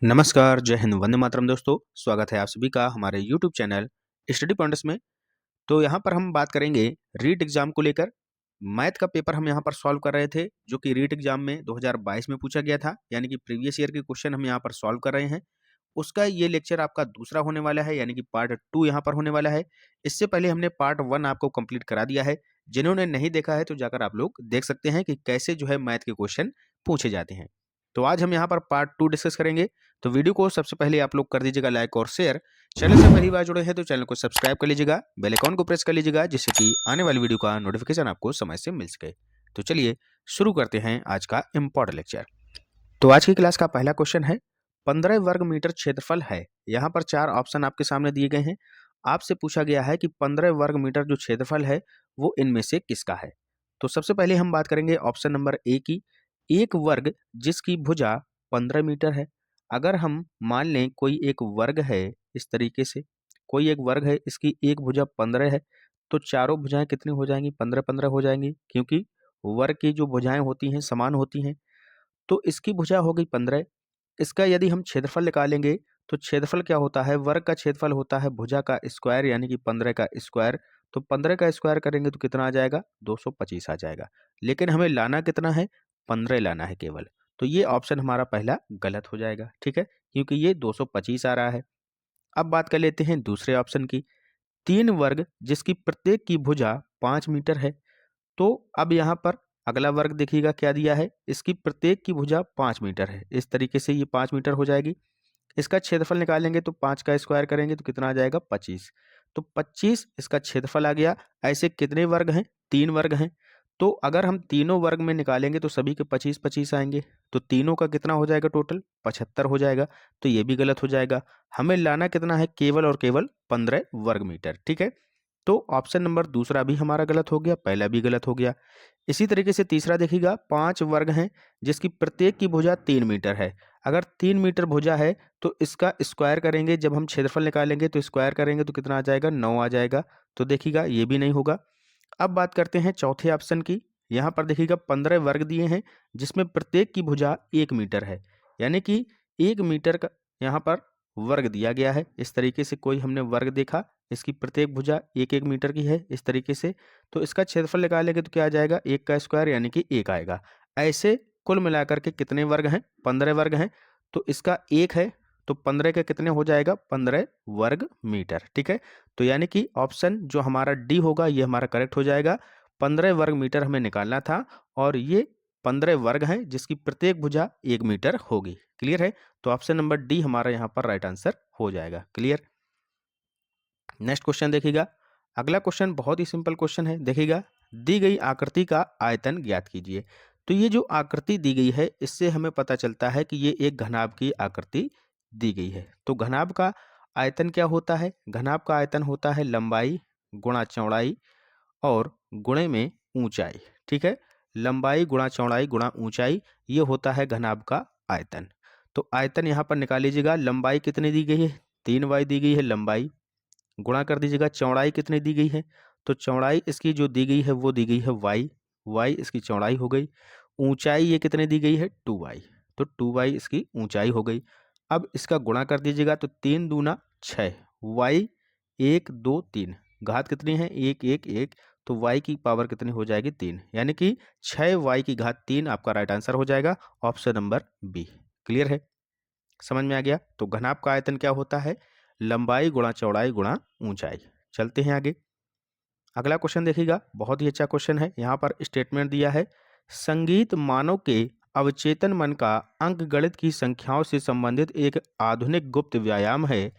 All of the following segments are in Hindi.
नमस्कार, जय हिंद, वंदे मातरम दोस्तों। स्वागत है आप सभी का हमारे यूट्यूब चैनल स्टडी पॉइंट्स में। तो यहाँ पर हम बात करेंगे रीट एग्जाम को लेकर। मैथ का पेपर हम यहाँ पर सॉल्व कर रहे थे, जो कि रीट एग्जाम में 2022 में पूछा गया था, यानी कि प्रीवियस ईयर के क्वेश्चन हम यहाँ पर सॉल्व कर रहे हैं। उसका ये लेक्चर आपका दूसरा होने वाला है, यानी कि पार्ट 2 यहाँ पर होने वाला है। इससे पहले हमने पार्ट 1 आपको कंप्लीट करा दिया है। जिन्होंने नहीं देखा है तो जाकर आप लोग देख सकते हैं कि कैसे जो है मैथ के क्वेश्चन पूछे जाते हैं। तो आज हम यहाँ पर पार्ट 2 डिस्कस करेंगे। तो वीडियो को सबसे पहले आप लोग कर दीजिएगा लाइक और शेयर। चैनल से पहली बार जुड़े हैं तो चैनल को सब्सक्राइब कर लीजिएगा, बेल आइकन को प्रेस कर लीजिएगा, जिससे कि आने वाली वीडियो का नोटिफिकेशन आपको समय से मिल सके। तो चलिए शुरू करते हैं आज का इम्पोर्टेंट लेक्चर। तो आज की क्लास का पहला क्वेश्चन है, 15 वर्ग मीटर क्षेत्रफल है। यहाँ पर 4 ऑप्शन आपके सामने दिए गए हैं। आपसे पूछा गया है कि 15 वर्ग मीटर जो क्षेत्रफल है वो इनमें से किसका है। तो सबसे पहले हम बात करेंगे ऑप्शन नंबर ए की। एक वर्ग जिसकी भुजा 15 मीटर है। अगर हम मान लें कोई एक वर्ग है, इस तरीके से कोई एक वर्ग है, इसकी एक भुजा 15 है, तो चारों भुजाएं कितनी हो जाएंगी? 15-15 हो जाएंगी, क्योंकि वर्ग की जो भुजाएं होती हैं समान होती हैं। तो इसकी भुजा हो गई 15। इसका यदि हम क्षेत्रफल निकालेंगे तो क्षेत्रफल क्या होता है? वर्ग का क्षेत्रफल होता है भुजा का स्क्वायर, यानी कि 15 का स्क्वायर। तो 15 का स्क्वायर करेंगे तो कितना आ जाएगा? 225 आ जाएगा। लेकिन हमें लाना कितना है? 15 लाना है केवल। तो ये ऑप्शन हमारा पहला गलत हो जाएगा, ठीक है, क्योंकि ये 225 आ रहा है। अब बात कर लेते हैं दूसरे ऑप्शन की। 3 वर्ग जिसकी प्रत्येक की भुजा 5 मीटर है। तो अब यहाँ पर अगला वर्ग देखिएगा क्या दिया है, इसकी प्रत्येक की भुजा 5 मीटर है। इस तरीके से ये 5 मीटर हो जाएगी। इसका क्षेत्रफल निकालेंगे तो 5 का स्क्वायर करेंगे तो कितना आ जाएगा? 25। तो 25 इसका क्षेत्रफल आ गया। ऐसे कितने वर्ग हैं? 3 वर्ग हैं। तो अगर हम तीनों वर्ग में निकालेंगे तो सभी के 25-25 आएंगे। तो तीनों का कितना हो जाएगा? टोटल 75 हो जाएगा। तो ये भी गलत हो जाएगा। हमें लाना कितना है? केवल और केवल 15 वर्ग मीटर, ठीक है। तो ऑप्शन नंबर दूसरा भी हमारा गलत हो गया, पहला भी गलत हो गया। इसी तरीके से तीसरा देखिएगा, 5 वर्ग हैं जिसकी प्रत्येक की भुजा 3 मीटर है। अगर 3 मीटर भुजा है तो इसका स्क्वायर करेंगे, जब हम क्षेत्रफल निकालेंगे तो स्क्वायर करेंगे तो कितना आ जाएगा? 9 आ जाएगा। तो देखिएगा ये भी नहीं होगा। अब बात करते हैं चौथे ऑप्शन की। यहाँ पर देखिएगा 15 वर्ग दिए हैं जिसमें प्रत्येक की भुजा 1 मीटर है, यानी कि 1 मीटर का यहाँ पर वर्ग दिया गया है। इस तरीके से कोई हमने वर्ग देखा, इसकी प्रत्येक भुजा 1-1 मीटर की है, इस तरीके से। तो इसका क्षेत्रफल निकालेंगे तो क्या आ जाएगा? 1 का स्क्वायर, यानी कि 1 आएगा। ऐसे कुल मिलाकर के कितने वर्ग हैं? 15 वर्ग हैं। तो इसका 1 है, तो 15 के कितने हो जाएगा? 15 वर्ग मीटर, ठीक है। तो यानी कि ऑप्शन जो हमारा डी होगा ये हमारा करेक्ट हो जाएगा। 15 वर्ग मीटर हमें निकालना था, और ये 15 वर्ग हैं जिसकी प्रत्येक भुजा 1 मीटर होगी। क्लियर है? तो ऑप्शन नंबर डी हमारा यहाँ पर राइट आंसर हो जाएगा। क्लियर? नेक्स्ट क्वेश्चन देखिएगा। अगला क्वेश्चन बहुत ही सिंपल क्वेश्चन है। देखिएगा, दी गई आकृति का आयतन ज्ञात कीजिए। तो ये जो आकृति दी गई है इससे हमें पता चलता है कि ये एक घनाभ की आकृति दी गई है। तो घनाभ का आयतन क्या होता है? घनाभ का आयतन होता है लंबाई गुणा चौड़ाई और गुणे में ऊंचाई, ठीक है। लंबाई गुणा चौड़ाई गुणा ऊंचाई, ये होता है घनाभ का आयतन। तो आयतन यहाँ पर निकाल लीजिएगा। लंबाई कितनी दी गई है? 3y दी गई है लंबाई। गुणा कर दीजिएगा, चौड़ाई कितनी दी गई है? तो चौड़ाई इसकी जो दी गई है वो दी गई है y इसकी चौड़ाई हो गई। ऊंचाई ये कितनी दी गई है? 2y। तो 2y इसकी ऊंचाई हो गई। अब इसका गुणा कर दीजिएगा तो 3 दूना 6, y 1 2 3, घात कितनी है? 1 1 1। तो y की पावर कितनी हो जाएगी? 3, यानी कि 6y की घात 3 आपका राइट आंसर हो जाएगा, ऑप्शन नंबर बी। क्लियर है? समझ में आ गया? तो घनाभ का आयतन क्या होता है? लंबाई गुणा चौड़ाई गुणा ऊंचाई। चलते हैं आगे। अगला क्वेश्चन देखिएगा, बहुत ही अच्छा क्वेश्चन है। यहाँ पर स्टेटमेंट दिया है, संगीत मानव के अवचेतन मन का अंकगणित की संख्याओं से संबंधित एक आधुनिक गुप्त व्यायाम है।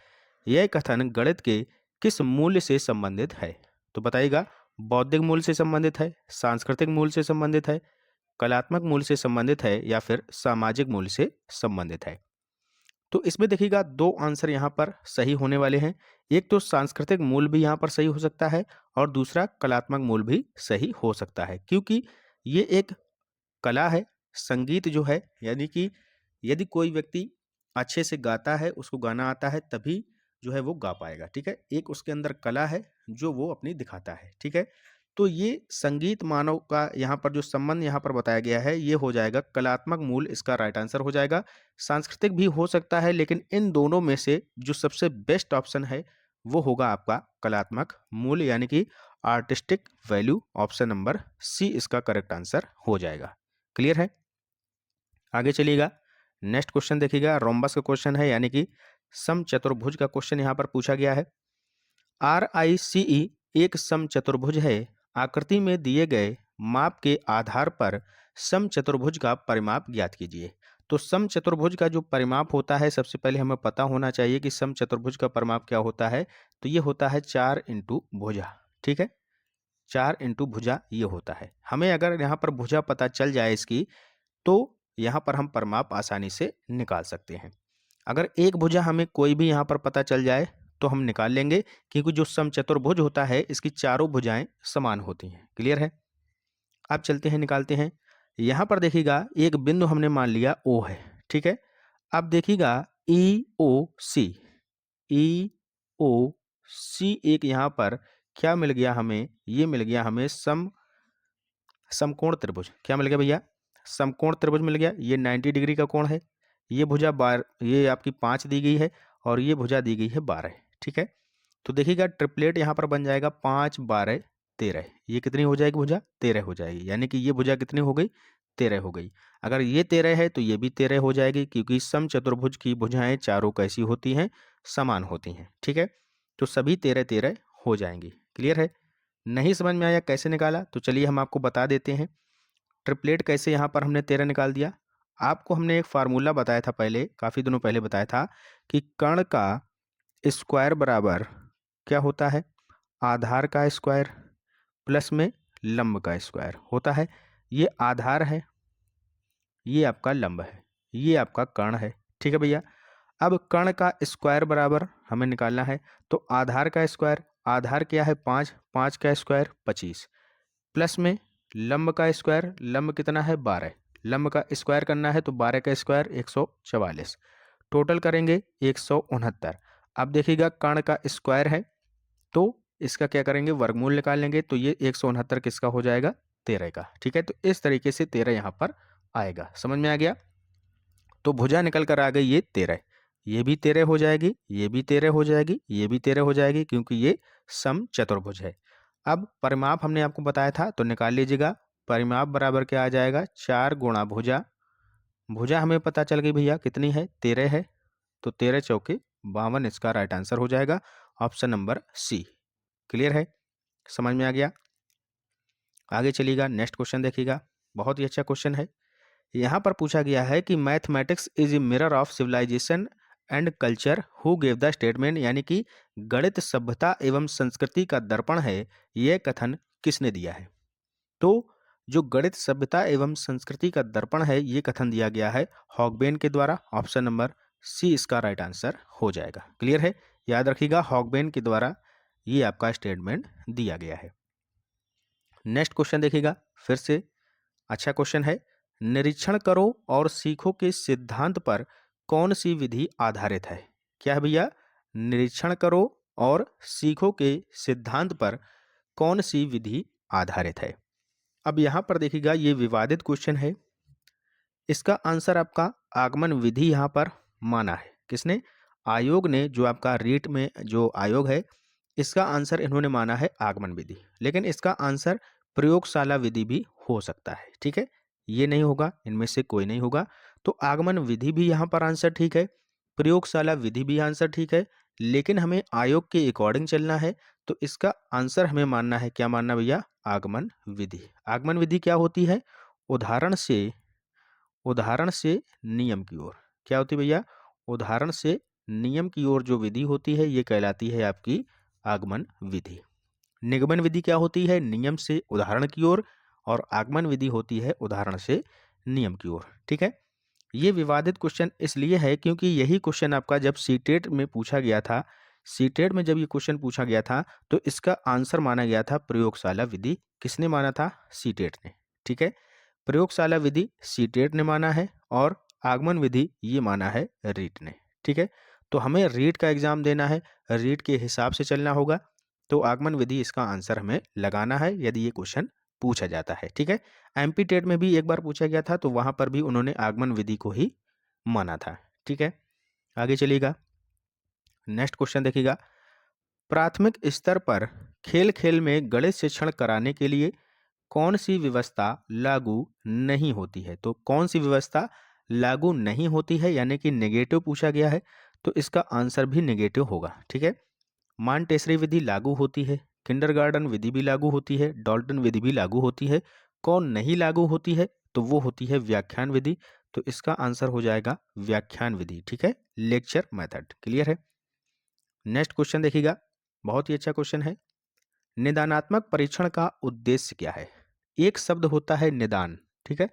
यह कथन गणित के किस मूल्य से संबंधित है? तो बताइएगा, बौद्धिक मूल्य से संबंधित है, सांस्कृतिक मूल्य से संबंधित है, कलात्मक मूल्य से संबंधित है, या फिर सामाजिक मूल्य से संबंधित है? तो इसमें देखिएगा 2 आंसर यहाँ पर सही होने वाले हैं। एक तो सांस्कृतिक मूल भी यहाँ पर सही हो सकता है, और दूसरा कलात्मक मूल भी सही हो सकता है, क्योंकि ये एक कला है। संगीत जो है, यानी कि यदि कोई व्यक्ति अच्छे से गाता है, उसको गाना आता है, तभी जो है वो गा पाएगा, ठीक है। एक उसके अंदर कला है जो वो अपनी दिखाता है, ठीक है। तो ये संगीत मानव का यहाँ पर जो संबंध यहाँ पर बताया गया है ये हो जाएगा कलात्मक मूल, इसका राइट आंसर हो जाएगा। सांस्कृतिक भी हो सकता है, लेकिन इन दोनों में से जो सबसे बेस्ट ऑप्शन है वो होगा आपका कलात्मक मूल, यानी कि artistic value. Option number C इसका करेक्ट आंसर हो जाएगा। क्लियर है? आगे चलिएगा, नेक्स्ट क्वेश्चन देखिएगा। रोम्बस का क्वेश्चन है, यानी कि समचतुर्भुज का क्वेश्चन यहाँ पर पूछा गया है। RICE एक समचतुर्भुज है। आकृति में दिए गए माप के आधार पर समचतुर्भुज का परिमाप ज्ञात कीजिए। तो समचतुर्भुज का जो परिमाप होता है, सबसे पहले हमें पता होना चाहिए कि समचतुर्भुज का परिमाप क्या होता है। तो ये होता है 4 इंटू भुजा। ठीक है, 4 इंटू भुजा ये होता है। हमें अगर यहाँ पर भुजा पता चल जाए इसकी, तो यहाँ पर हम परिमाप आसानी से निकाल सकते हैं। अगर एक भुजा हमें कोई भी यहाँ पर पता चल जाए तो हम निकाल लेंगे, क्योंकि जो समचतुर्भुज होता है इसकी चारों भुजाएं समान होती हैं। क्लियर है? अब चलते हैं, निकालते हैं। यहाँ पर देखिएगा एक बिंदु हमने मान लिया O है। ठीक है, अब देखिएगा EOC, EOC एक यहाँ पर क्या मिल गया हमें, ये मिल गया हमें समकोण त्रिभुज। क्या मिल गया भैया? समकोण त्रिभुज मिल गया। ये 90 डिग्री का कोण है। ये भुजा ये आपकी 5 दी गई है और ये भुजा दी गई है 12। ठीक है, तो देखिएगा ट्रिपलेट यहाँ पर बन जाएगा 5, 12, 13। ये कितनी हो जाएगी भुजा? 13 हो जाएगी। यानी कि ये भुजा कितनी हो गई? 13 हो गई। अगर ये 13 है तो ये भी 13 हो जाएगी, क्योंकि समचतुर्भुज की भुजाएं चारों कैसी होती हैं? समान होती हैं। ठीक है, तो सभी 13 13 हो जाएंगी। क्लियर है? नहीं समझ में आया कैसे निकाला? तो चलिए हम आपको बता देते हैं। ट्रिपलेट कैसे यहाँ पर हमने 13 निकाल दिया। आपको हमने एक फार्मूला बताया था पहले, काफ़ी दिनों पहले बताया था कि कर्ण का स्क्वायर बराबर क्या होता है? आधार का स्क्वायर प्लस में लंब का स्क्वायर होता है। ये आधार है, ये आपका लंब है, ये आपका कर्ण है। ठीक है भैया, अब कर्ण का स्क्वायर बराबर हमें निकालना है। तो आधार का स्क्वायर, आधार क्या है? 5, 5 का स्क्वायर 25, प्लस में लंब का स्क्वायर, लंब कितना है? 12। लंब का स्क्वायर करना है तो 12 का स्क्वायर 144, टोटल करेंगे 169। अब देखिएगा कर्ण का स्क्वायर है तो इसका क्या करेंगे? वर्गमूल निकाल लेंगे। तो ये 169 किसका हो जाएगा? 13 का। ठीक है, तो इस तरीके से 13 यहाँ पर आएगा। समझ में आ गया? तो भुजा निकल कर आ गई ये 13। ये भी 13 हो जाएगी, ये भी 13 हो जाएगी, ये भी 13 हो जाएगी, क्योंकि ये समचतुर्भुज है। अब परिमाप हमने आपको बताया था, तो निकाल लीजिएगा। परिमाप बराबर क्या आ जाएगा? 4 गुणा भुजा। भुजा हमें पता चल गई भैया कितनी है? 13 है। तो 13 चौके 52 इसका राइट आंसर हो जाएगा। ऑप्शन नंबर सी। क्लियर है? समझ में आ गया? आगे चलिएगा, नेक्स्ट क्वेश्चन देखिएगा। बहुत ही अच्छा क्वेश्चन है। यहाँ पर पूछा गया है कि mathematics is a mirror of civilisation and culture who gave the statement, यानी कि गणित सभ्यता एवं संस्कृति का दर्पण है, यह कथन किसने दिया है? तो जो गणित सभ्यता एवं संस्कृति का दर्पण है, ये कथन दिया गया है हॉगबेन के द्वारा। ऑप्शन नंबर सी इसका राइट आंसर हो जाएगा। क्लियर है? याद रखिएगा, हॉगबेन के द्वारा ये आपका स्टेटमेंट दिया गया है। नेक्स्ट क्वेश्चन देखिएगा, फिर से अच्छा क्वेश्चन है। निरीक्षण करो और सीखो के सिद्धांत पर कौन सी विधि आधारित है? क्या है भैया? निरीक्षण करो और सीखो के सिद्धांत पर कौन सी विधि आधारित है? अब यहाँ पर देखिएगा, ये विवादित क्वेश्चन है। इसका आंसर आपका आगमन विधि यहाँ पर माना है। किसने? आयोग ने, जो आपका रीट में जो आयोग है, इसका आंसर इन्होंने माना है आगमन विधि। लेकिन इसका आंसर प्रयोगशाला विधि भी हो सकता है। ठीक है, ये नहीं होगा, इनमें से कोई नहीं होगा। तो आगमन विधि भी यहाँ पर आंसर ठीक है, प्रयोगशाला विधि भी आंसर ठीक है, लेकिन हमें आयोग के अकॉर्डिंग चलना है। तो इसका आंसर हमें मानना है, क्या मानना भैया? आगमन विधि। आगमन विधि क्या होती है? उदाहरण से नियम की ओर। क्या होती है भैया? उदाहरण से नियम की ओर जो विधि होती है, ये कहलाती है आपकी आगमन विधि। निगमन विधि क्या होती है? नियम से उदाहरण की ओर, और आगमन विधि होती है उदाहरण से नियम की ओर। ठीक है, ये विवादित क्वेश्चन इसलिए है क्योंकि यही क्वेश्चन आपका जब सीटेट में पूछा गया था, सीटेट में जब ये क्वेश्चन पूछा गया था तो इसका आंसर माना गया था प्रयोगशाला विधि। किसने माना था? सीटेट ने। ठीक है, प्रयोगशाला विधि सीटेट ने माना है और आगमन विधि ये माना है रीट ने। ठीक है, तो हमें रीट का एग्जाम देना है, रीट के हिसाब से चलना होगा। तो आगमन विधि इसका आंसर हमें लगाना है यदि ये क्वेश्चन पूछा जाता है। ठीक है, एमपी टेट में भी एक बार पूछा गया था, तो वहां पर भी उन्होंने आगमन विधि को ही माना था। ठीक है, आगे चलिएगा। नेक्स्ट क्वेश्चन देखिएगा, प्राथमिक स्तर पर खेल खेल में गणित शिक्षण कराने के लिए कौन सी व्यवस्था लागू नहीं होती है? तो कौन सी व्यवस्था लागू नहीं होती है, यानी कि नेगेटिव पूछा गया है, तो इसका आंसर भी नेगेटिव होगा। ठीक है, मानटेसरी विधि लागू होती है, किंडरगार्टन विधि भी लागू होती है, डॉल्टन विधि भी लागू होती है। कौन नहीं लागू होती है? तो वो होती है व्याख्यान विधि। तो इसका आंसर हो जाएगा व्याख्यान विधि। ठीक है, लेक्चर मेथड। क्लियर है। नेक्स्ट क्वेश्चन देखिएगा, बहुत ही अच्छा क्वेश्चन है। निदानात्मक परीक्षण का उद्देश्य क्या है? एक शब्द होता है निदान। ठीक है,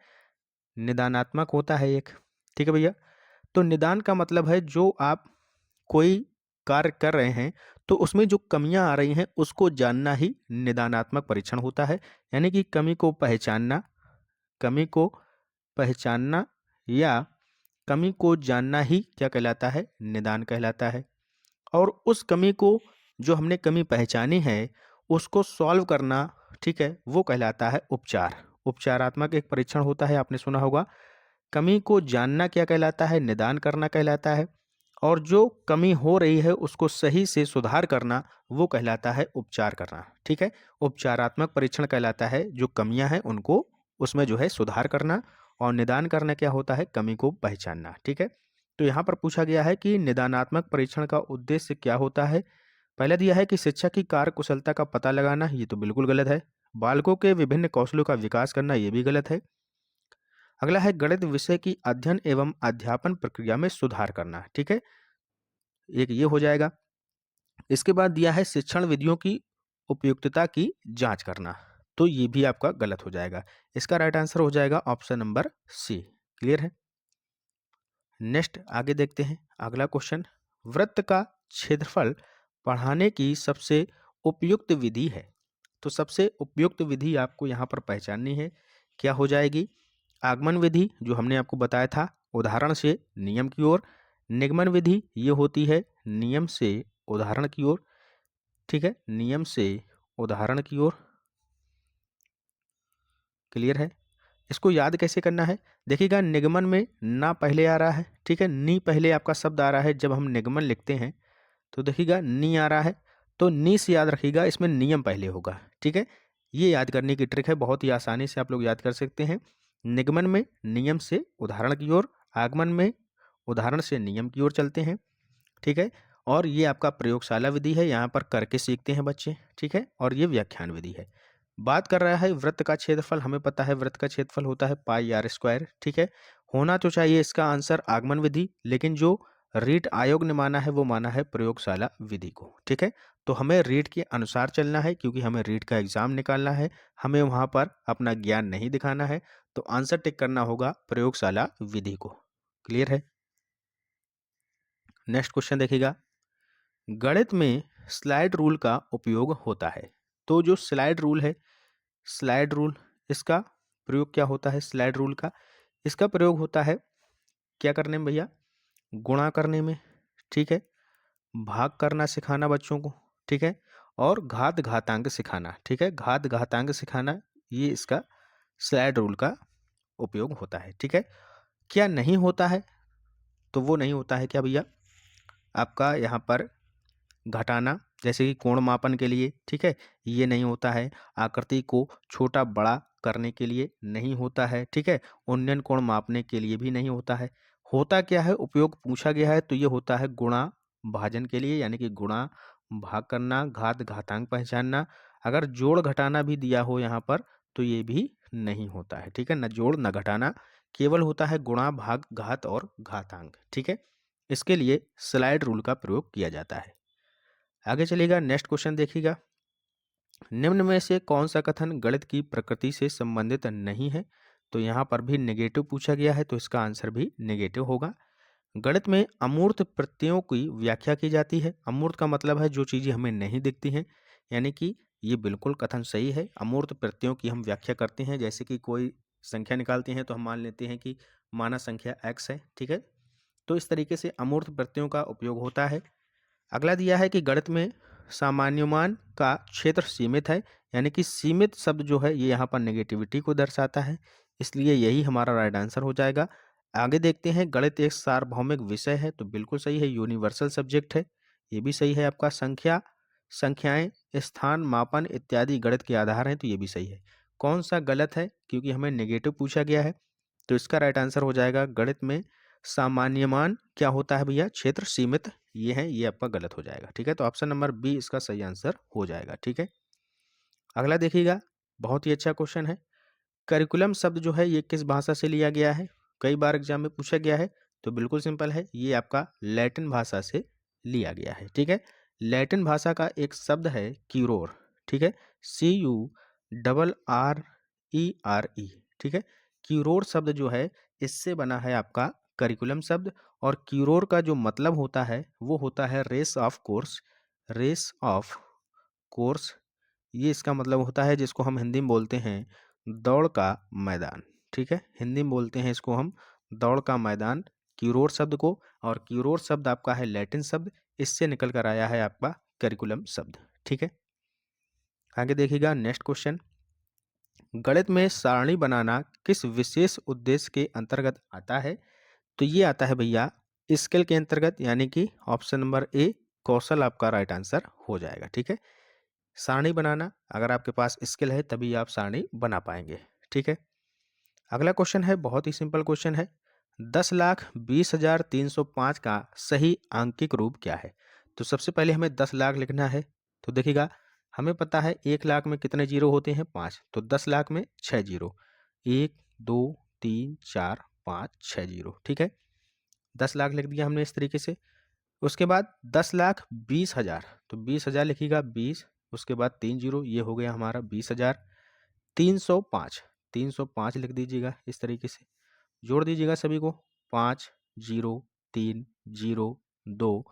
निदानात्मक होता है एक। ठीक है भैया, तो निदान का मतलब है जो आप कोई कार्य कर रहे हैं तो उसमें जो कमियां आ रही हैं उसको जानना ही निदानात्मक परीक्षण होता है। यानी कि कमी को पहचानना या कमी को जानना ही क्या कहलाता है? निदान कहलाता है। और उस कमी को, जो हमने कमी पहचानी है, उसको सॉल्व करना, ठीक है, वो कहलाता है उपचार। उपचारात्मक एक परीक्षण होता है, आपने सुना होगा। कमी को जानना क्या कहलाता है? निदान करना कहलाता है। और जो कमी हो रही है उसको सही से सुधार करना, वो कहलाता है उपचार करना। ठीक है, उपचारात्मक परीक्षण कहलाता है जो कमियां हैं उनको उसमें जो है सुधार करना, और निदान करना क्या होता है? कमी को पहचानना। ठीक है, तो यहाँ पर पूछा गया है कि निदानात्मक परीक्षण का उद्देश्य क्या होता है। पहले दिया है कि शिक्षक की कार्य कुशलता का पता लगाना, ये तो बिल्कुल गलत है। बालकों के विभिन्न कौशलों का विकास करना, ये भी गलत है। अगला है गणित विषय की अध्ययन एवं अध्यापन प्रक्रिया में सुधार करना। ठीक है, एक ये हो जाएगा। इसके बाद दिया है शिक्षण विधियों की उपयुक्तता की जांच करना, तो ये भी आपका गलत हो जाएगा। इसका राइट आंसर हो जाएगा ऑप्शन नंबर सी। क्लियर है। नेक्स्ट आगे देखते हैं अगला क्वेश्चन, वृत्त का क्षेत्रफल पढ़ाने की सबसे उपयुक्त विधि है। तो सबसे उपयुक्त विधि आपको यहाँ पर पहचाननी है, क्या हो जाएगी? आगमन विधि, जो हमने आपको बताया था, उदाहरण से नियम की ओर। निगमन विधि ये होती है नियम से उदाहरण की ओर। ठीक है, नियम से उदाहरण की ओर। क्लियर है। इसको याद कैसे करना है? देखिएगा, निगमन में ना पहले आ रहा है, ठीक है, नी पहले आपका शब्द आ रहा है। जब हम निगमन लिखते हैं तो देखिएगा नी आ रहा है, तो नी से याद रखिएगा, इसमें नियम पहले होगा। ठीक है, ये याद करने की ट्रिक है, बहुत ही आसानी से आप लोग याद कर सकते हैं। निगमन में नियम से उदाहरण की ओर, आगमन में उदाहरण से नियम की ओर चलते हैं। ठीक है, और ये आपका प्रयोगशाला विधि है, यहाँ पर करके सीखते हैं बच्चे। ठीक है, और ये व्याख्यान विधि है। बात कर रहा है वृत्त का क्षेत्रफल, हमें पता है वृत्त का क्षेत्रफल होता है पाई आर स्क्वायर। ठीक है, होना तो चाहिए इसका आंसर आगमन विधि, लेकिन जो रीट आयोग ने माना है वो माना है प्रयोगशाला विधि को। ठीक है, तो हमें रीट के अनुसार चलना है, क्योंकि हमें रीट का एग्जाम निकालना है, हमें वहां पर अपना ज्ञान नहीं दिखाना है। तो आंसर टिक करना होगा प्रयोगशाला विधि को। क्लियर है। नेक्स्ट क्वेश्चन देखिएगा, गणित में स्लाइड रूल का उपयोग होता है। तो जो स्लाइड रूल है, स्लाइड रूल, इसका प्रयोग क्या होता है? स्लाइड रूल का इसका प्रयोग होता है क्या करने में भैया? गुणा करने में। ठीक है, भाग करना सिखाना बच्चों को। ठीक है, और घात घातांक सिखाना। ठीक है, घात घातांक सिखाना, ये इसका स्लाइड रूल का उपयोग होता है। ठीक है, क्या नहीं होता है? तो वो नहीं होता है क्या भैया? आपका यहाँ पर घटाना, जैसे कि कोण मापन के लिए। ठीक है, ये नहीं होता है। आकृति को छोटा बड़ा करने के लिए नहीं होता है। ठीक है, उन्नयन कोण मापने के लिए भी नहीं होता है। होता क्या है? उपयोग पूछा गया है, तो ये होता है गुणा भाजन के लिए, यानी कि गुणा भाग करना, घात घातांक पहचानना। अगर जोड़ घटाना भी दिया हो यहाँ पर तो ये भी नहीं होता है। ठीक है, न जोड़ न घटाना, केवल होता है गुणा भाग घात और घातांक। ठीक है, इसके लिए स्लाइड रूल का प्रयोग किया जाता है। आगे चलिएगा, नेक्स्ट क्वेश्चन देखिएगा, निम्न में से कौन सा कथन गणित की प्रकृति से संबंधित नहीं है? तो यहाँ पर भी नेगेटिव पूछा गया है, तो इसका आंसर भी नेगेटिव होगा। गणित में अमूर्त प्रत्ययों की व्याख्या की जाती है। अमूर्त का मतलब है जो चीजें हमें नहीं दिखती हैं, यानी कि ये बिल्कुल कथन सही है। अमूर्त प्रत्ययों की हम व्याख्या करते हैं, जैसे कि कोई संख्या निकालते हैं तो हम मान लेते हैं कि माना संख्या x है। ठीक है, तो इस तरीके से अमूर्त प्रत्ययों का उपयोग होता है। अगला दिया है कि गणित में सामान्यमान का क्षेत्र सीमित है, यानी कि सीमित शब्द जो है ये यहाँ पर नेगेटिविटी को दर्शाता है, इसलिए यही हमारा राइट आंसर हो जाएगा। आगे देखते हैं, गणित एक सार्वभौमिक विषय है, तो बिल्कुल सही है, यूनिवर्सल सब्जेक्ट है, ये भी सही है आपका। संख्याएं, स्थान, मापन इत्यादि गणित के आधार हैं, तो ये भी सही है। कौन सा गलत है, क्योंकि हमें नेगेटिव पूछा गया है, तो इसका राइट आंसर हो जाएगा गणित में सामान्यमान क्या होता है भैया, क्षेत्र सीमित, ये है, ये आपका गलत हो जाएगा। ठीक है, तो ऑप्शन नंबर बी इसका सही आंसर हो जाएगा। ठीक है, अगला देखिएगा, बहुत ही अच्छा क्वेश्चन है। करिकुलम शब्द जो है ये किस भाषा से लिया गया है, कई बार एग्जाम में पूछा गया है, तो बिल्कुल सिंपल है, ये आपका लैटिन भाषा से लिया गया है। ठीक है, लैटिन भाषा का एक शब्द है क्यूरोर। ठीक है, CURRERE। ठीक है, क्यूरोर शब्द जो है इससे बना है आपका करिकुलम शब्द, और क्यूरोर का जो मतलब होता है वो होता है race of course. Race of course, ये इसका मतलब होता है, जिसको हम हिंदी में बोलते हैं दौड़ का मैदान। ठीक है, हिंदी में बोलते हैं इसको हम दौड़ का मैदान, क्यूरोर शब्द को। और क्यूरोर शब्द आपका है लैटिन शब्द, इससे निकल कर आया है आपका करिकुलम शब्द। ठीक है, आगे देखिएगा नेक्स्ट क्वेश्चन, गणित में सारणी बनाना किस विशेष उद्देश्य के अंतर्गत आता है, तो ये आता है भैया स्किल के अंतर्गत, यानी कि ऑप्शन नंबर ए कौशल आपका राइट आंसर हो जाएगा। ठीक है, सारणी बनाना, अगर आपके पास स्किल है तभी आप सारणी बना पाएंगे। ठीक है, अगला क्वेश्चन है, बहुत ही सिंपल क्वेश्चन है, 10,20,305 का सही आंकिक रूप क्या है। तो सबसे पहले हमें 10 लाख लिखना है, तो देखिएगा हमें पता है 1 लाख में कितने जीरो होते हैं, 5, तो 10 लाख में 6 जीरो, 1 2 3 4 5 6 जीरो। ठीक है, 10 लाख लिख दिया हमने इस तरीके से। उसके बाद 10,20,000, तो 20,000 लिखिएगा 20, उसके बाद 3 जीरो, ये हो गया हमारा 20,000। 305, 305 लिख दीजिएगा इस तरीके से, जोड़ दीजिएगा सभी को, 5 जीरो 3 जीरो 2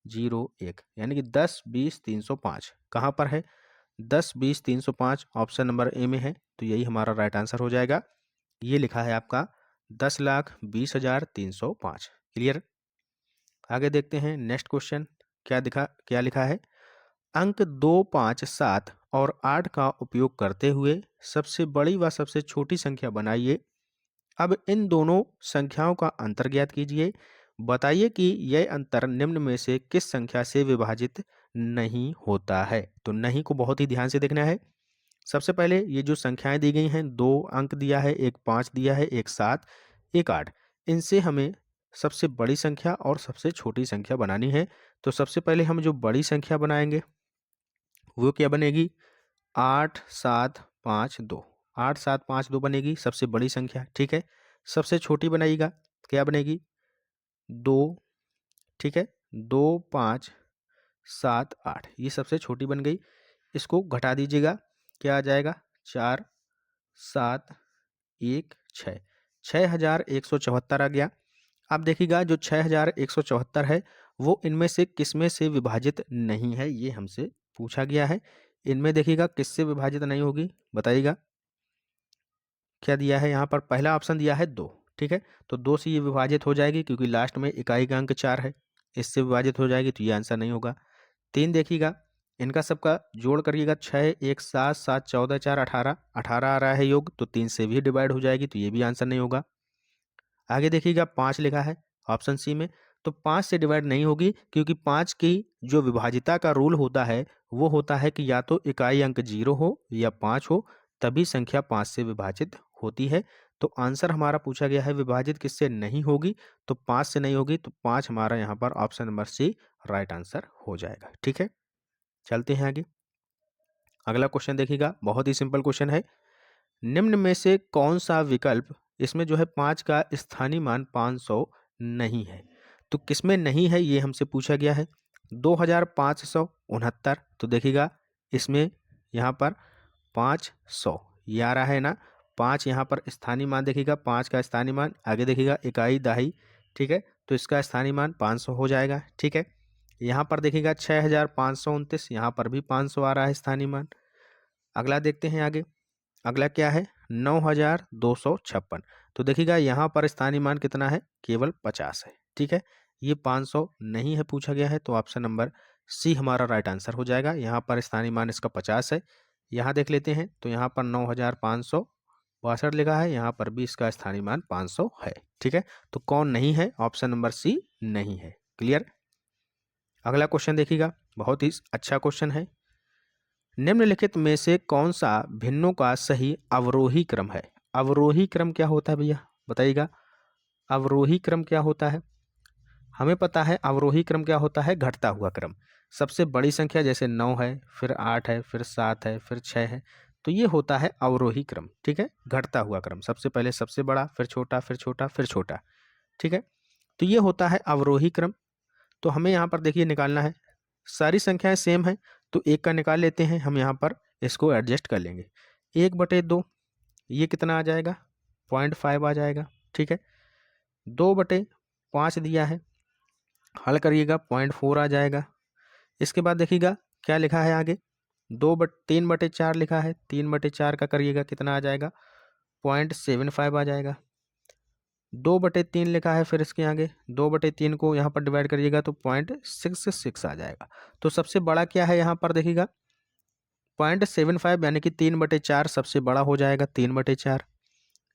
जीरो 1, यानी कि 10,20,305 कहाँ पर है, 10,20,305 ऑप्शन नंबर ए में है, तो यही हमारा राइट आंसर हो जाएगा। ये लिखा है आपका 10,20,305। क्लियर, आगे देखते हैं नेक्स्ट क्वेश्चन, क्या लिखा है, अंक 2 5 7 और 8 का उपयोग करते हुए सबसे बड़ी व सबसे छोटी संख्या बनाइए। अब इन दोनों संख्याओं का अंतर ज्ञात कीजिए। बताइए कि यह अंतर निम्न में से किस संख्या से विभाजित नहीं होता है। तो नहीं को बहुत ही ध्यान से देखना है। सबसे पहले ये जो संख्याएं दी गई हैं, 2 अंक दिया है, एक 5 दिया है, एक 7, एक 8, इनसे हमें सबसे बड़ी संख्या और सबसे छोटी संख्या बनानी है। तो सबसे पहले हम जो बड़ी संख्या बनाएंगे वो क्या बनेगी, 8 7 5 2, 8 7 5 2 बनेगी सबसे बड़ी संख्या। ठीक है, सबसे छोटी बनाइएगा, क्या बनेगी, 2। ठीक है, 2 5 7 8, ये सबसे छोटी बन गई। इसको घटा दीजिएगा, क्या आ जाएगा, 4 7 1 6, 6,174 आ गया। अब देखिएगा जो 6,174 है वो इनमें से किसमें से विभाजित नहीं है, ये हमसे पूछा गया है। इनमें देखिएगा किससे विभाजित नहीं होगी, बताइएगा। क्या दिया है यहाँ पर, पहला ऑप्शन दिया है 2। ठीक है, तो 2 से ये विभाजित हो जाएगी, क्योंकि लास्ट में इकाई का अंक 4 है, इससे विभाजित हो जाएगी, तो ये आंसर नहीं होगा। 3 देखिएगा, इनका सबका जोड़ करिएगा, 6 1 7 7 14 4 18, 18 आ रहा है योग, तो 3 से भी डिवाइड हो जाएगी, तो ये भी आंसर नहीं होगा। आगे देखिएगा 5 लिखा है ऑप्शन सी में, तो 5 से डिवाइड नहीं होगी, क्योंकि 5 की जो विभाजिता का रूल होता है वो होता है कि या तो इकाई अंक 0 हो या 5 हो, तभी संख्या 5 से विभाजित होती है। तो आंसर हमारा पूछा गया है विभाजित किससे नहीं होगी, तो 5 से नहीं होगी, तो 5 हमारा यहाँ पर option number C right answer हो जाएगा। ठीक है, चलते हैं आगे। अगला क्वेश्चन देखिएगा, बहुत ही सिंपल क्वेश्चन है, निम्न में से कौन सा विकल्प, इसमें जो है 5 का स्थानीय मान 500 नहीं है। तो किसमें नहीं है ये हमसे पूछा गया है, 2,569, तो देखिएगा इसमें यहाँ पर 500 ये आ रहा है ना, 5 यहाँ पर स्थानीय मान देखिएगा, 5 का स्थानीय मान, आगे देखिएगा इकाई दहाई। ठीक है, तो इसका स्थानीय मान 500 हो जाएगा। ठीक है, यहाँ पर देखिएगा 6,529, यहाँ पर भी 500 आ रहा है स्थानीय मान। अगला देखते हैं आगे, अगला क्या है, 9,256, तो देखिएगा यहाँ पर स्थानीय मान कितना है, केवल 50 है। ठीक है, ये 500 नहीं है पूछा गया है, तो ऑप्शन नंबर सी हमारा राइट आंसर हो जाएगा। यहाँ पर स्थानीय मान इसका 50 है। यहाँ देख लेते हैं तो यहाँ पर 9562 लिखा है, यहाँ पर भी इसका स्थानीय मान 500 है। ठीक है, तो कौन नहीं है? ऑप्शन नंबर सी नहीं है। क्लियर। अगला क्वेश्चन देखिएगा, बहुत ही अच्छा क्वेश्चन है। निम्नलिखित में से कौन सा भिन्नों का सही अवरोही क्रम है? अवरोही क्रम क्या होता है भैया, बताइएगा। अवरोही क्रम क्या होता है? हमें पता है अवरोही क्रम क्या होता है, घटता हुआ क्रम। सबसे बड़ी संख्या जैसे 9 है, फिर 8 है, फिर 7 है, फिर 6 है, तो ये होता है अवरोही क्रम। ठीक है, घटता हुआ क्रम, सबसे पहले सबसे बड़ा, फिर छोटा, फिर छोटा, फिर छोटा। ठीक है, तो ये होता है अवरोही क्रम। तो हमें यहाँ पर देखिए निकालना है, सारी संख्याएं सेम है तो एक का निकाल लेते हैं हम, यहाँ पर इसको एडजस्ट कर लेंगे। 1/2 ये कितना आ जाएगा? 0.5 आ जाएगा। ठीक है, 2/5 दिया है, हल करिएगा 0.4 आ जाएगा। इसके बाद देखिएगा क्या लिखा है आगे, 3/4 लिखा है, 3/4 का करिएगा कितना आ जाएगा? 0.75 आ जाएगा। 2/3 लिखा है, फिर इसके आगे 2/3 को यहाँ पर डिवाइड करिएगा तो 0.66 आ जाएगा। तो सबसे बड़ा क्या है यहाँ पर देखिएगा 0.75, यानी कि 3/4 सबसे बड़ा हो जाएगा, 3/4।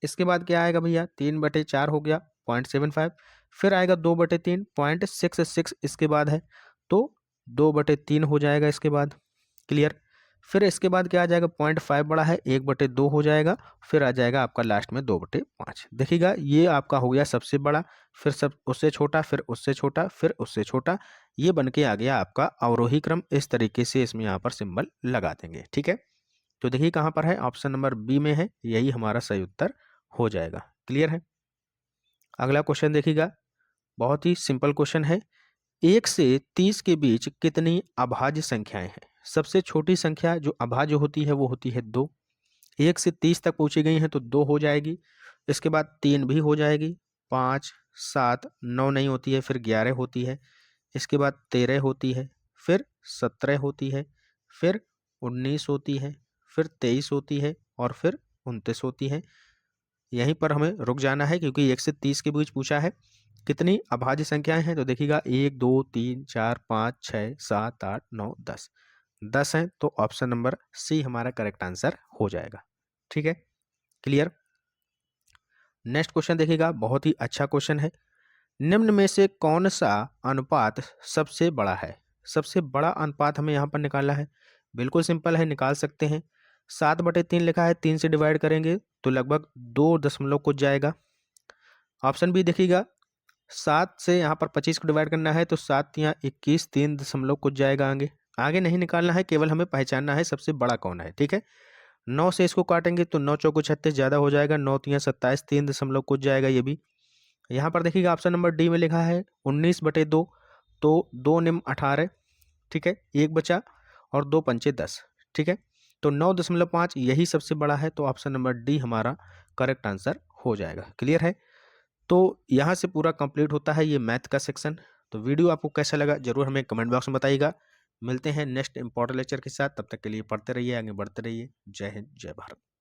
इसके बाद क्या आएगा भैया, 3/4 हो गया 0.75, फिर आएगा 2/3 0.66 इसके बाद है, तो 2/3 हो जाएगा इसके बाद। क्लियर। फिर इसके बाद क्या आ जाएगा, 0.5 बड़ा है, 1/2 हो जाएगा, फिर आ जाएगा आपका लास्ट में 2/5। देखिएगा ये आपका हो गया सबसे बड़ा, फिर सब उससे छोटा, फिर उससे छोटा, फिर उससे छोटा, ये बन के आ गया आपका अवरोही क्रम। इस तरीके से इसमें यहाँ पर सिंबल लगा देंगे। ठीक है, तो देखिए कहाँ पर है, ऑप्शन नंबर बी में है, यही हमारा सही उत्तर हो जाएगा। क्लियर है। अगला क्वेश्चन देखिएगा, बहुत ही सिंपल क्वेश्चन है। 1 से 30 के बीच कितनी अभाज्य संख्याएं हैं? सबसे छोटी संख्या जो अभाज्य होती है वो होती है 2। 1 से 30 तक पूछी गई हैं तो 2 हो जाएगी, इसके बाद 3 भी हो जाएगी, 5, 7, 9 नहीं होती है, फिर 11 होती है, इसके बाद 13 होती है, फिर 17 होती है, फिर 19 होती है, फिर 23 होती है और फिर 29 होती है। यहीं पर हमें रुक जाना है क्योंकि 1 से 30 के बीच पूछा है कितनी अभाज्य संख्याएं हैं। तो देखिएगा 1, 2, 3, 4, 5, 6, 7, 8, 9, 10, 10 हैं, तो ऑप्शन नंबर सी हमारा करेक्ट आंसर हो जाएगा। ठीक है, क्लियर। नेक्स्ट क्वेश्चन देखिएगा, बहुत ही अच्छा क्वेश्चन है। निम्न में से कौन सा अनुपात सबसे बड़ा है? सबसे बड़ा अनुपात हमें यहाँ पर निकालना है, बिल्कुल सिंपल है, निकाल सकते हैं। 7/3 लिखा है, 3 से डिवाइड करेंगे तो लगभग 2 दशमलव कुछ जाएगा। ऑप्शन बी देखिएगा, 7 से यहाँ पर 25 को डिवाइड करना है तो 7 या 21, 3 दशमलव कुछ जाएगा। आगे आगे नहीं निकालना है, केवल हमें पहचानना है सबसे बड़ा कौन है। ठीक है, 9 से इसको काटेंगे तो 9 चौको 36 ज़्यादा हो जाएगा, 9 3 27, 3 दशमलव कुछ जाएगा ये भी। यहाँ पर देखिएगा ऑप्शन नंबर डी में लिखा है 19/2, तो 2 निम 18। ठीक है, 1 बचा और 2 पंचे 10। ठीक है, तो 9.5 यही सबसे बड़ा है, तो ऑप्शन नंबर डी हमारा करेक्ट आंसर हो जाएगा। क्लियर है। तो यहाँ से पूरा कंप्लीट होता है ये मैथ का सेक्शन। तो वीडियो आपको कैसा लगा जरूर हमें कमेंट बॉक्स में बताइएगा। मिलते हैं नेक्स्ट इंपॉर्टेंट लेक्चर के साथ, तब तक के लिए पढ़ते रहिए, आगे बढ़ते रहिए। जय हिंद, जय भारत।